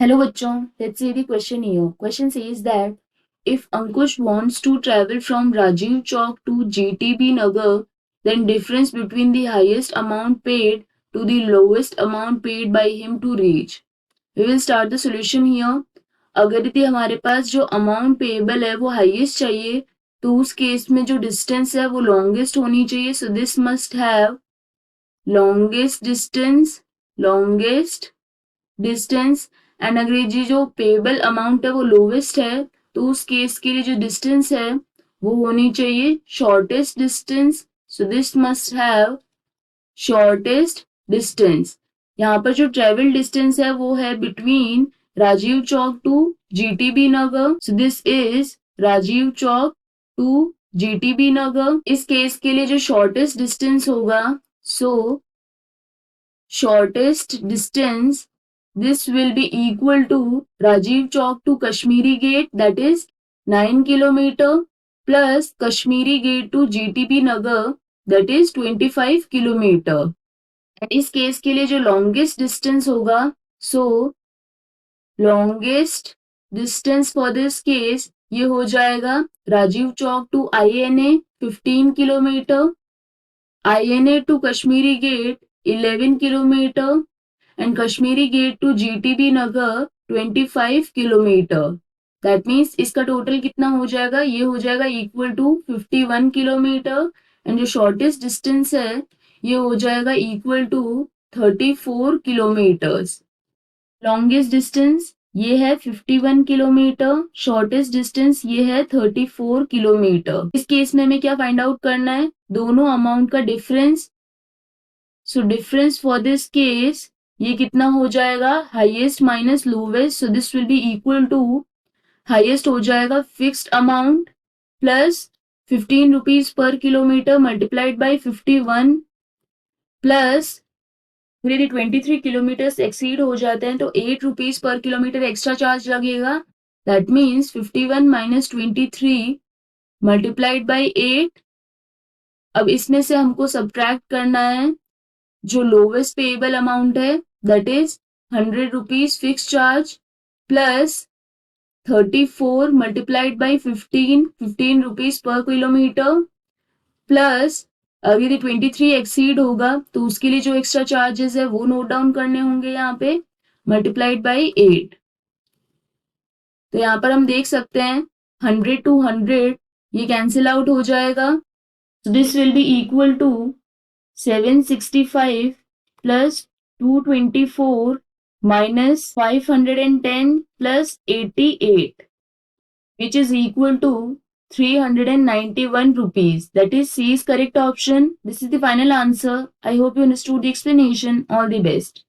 Hello bachon, let's see the question here. Question says that if Ankush wants to travel from Rajiv Chowk to GTB Nagar, then difference between the highest amount paid to the lowest amount paid by him to reach. We will start the solution here. अगर यदि हमारे पास जो amount payable है वो highest चाहिए तो उस case में जो डिस्टेंस है वो लॉन्गेस्ट होनी चाहिए. सो this must have longest distance and अगर ये जो पेएबल अमाउंट है वो लोवेस्ट है तो उस केस के लिए जो डिस्टेंस है वो होनी चाहिए shortest distance. So this must have shortest distance. यहाँ पर जो ट्रेवल डिस्टेंस है वो है between Rajiv Chowk to GTB Nagar. So this is Rajiv Chowk to GTB Nagar. इस केस के लिए जो शॉर्टेस्ट डिस्टेंस होगा so shortest distance this will be equal to Rajiv Chowk to Kashmiri Gate, that is 9 kilometer, plus Kashmiri Gate to GTB Nagar, that is 25 kilometer. इस case के लिए जो longest distance होगा so longest distance for this case ये हो जाएगा Rajiv Chowk to INA 15 kilometer, INA to Kashmiri Gate 11 kilometer and Kashmiri Gate to GTB Nagar 25 kilometre. That means इसका total कितना हो जाएगा, ये हो जाएगा इक्वल टू 51 किलोमीटर एंड जो शॉर्टेस्ट डिस्टेंस है ये हो जाएगा equal to 34 kilometres. Longest distance ये है 51 किलोमीटर, शॉर्टेस्ट डिस्टेंस ये है 34 किलोमीटर. इस केस में हमें क्या फाइंड आउट करना है, दोनों अमाउंट का difference. So difference for this case ये कितना हो जाएगा, highest minus lowest. So this will be equal to highest हो जाएगा फिक्स्ड अमाउंट प्लस 15 रुपीज पर किलोमीटर मल्टीप्लाइड बाय 51 प्लस फिर यदि 23 किलोमीटर एक्सीड हो जाते हैं तो 8 रुपीज पर किलोमीटर एक्स्ट्रा चार्ज लगेगा. That means 51 minus 23 multiplied by 8. अब इसमें से हमको सब्ट्रैक्ट करना है जो लोवेस्ट पेएबल अमाउंट है that is 100 rupees fix charge plus 34 multiplied by 15 rupees पर किलोमीटर प्लस अब यदि 23 एक्सीड होगा तो उसके लिए जो एक्स्ट्रा चार्जेस है वो नोट डाउन करने होंगे यहाँ पे मल्टीप्लाइड बाई 8. तो यहाँ पर हम देख सकते हैं 100 to 100 ये कैंसिल आउट हो जाएगा. So this will be equal to 765 plus 224 minus 510 plus 88, which is equal to 391 rupees. That is C is correct option. This is the final answer. I hope you understood the explanation. All the best.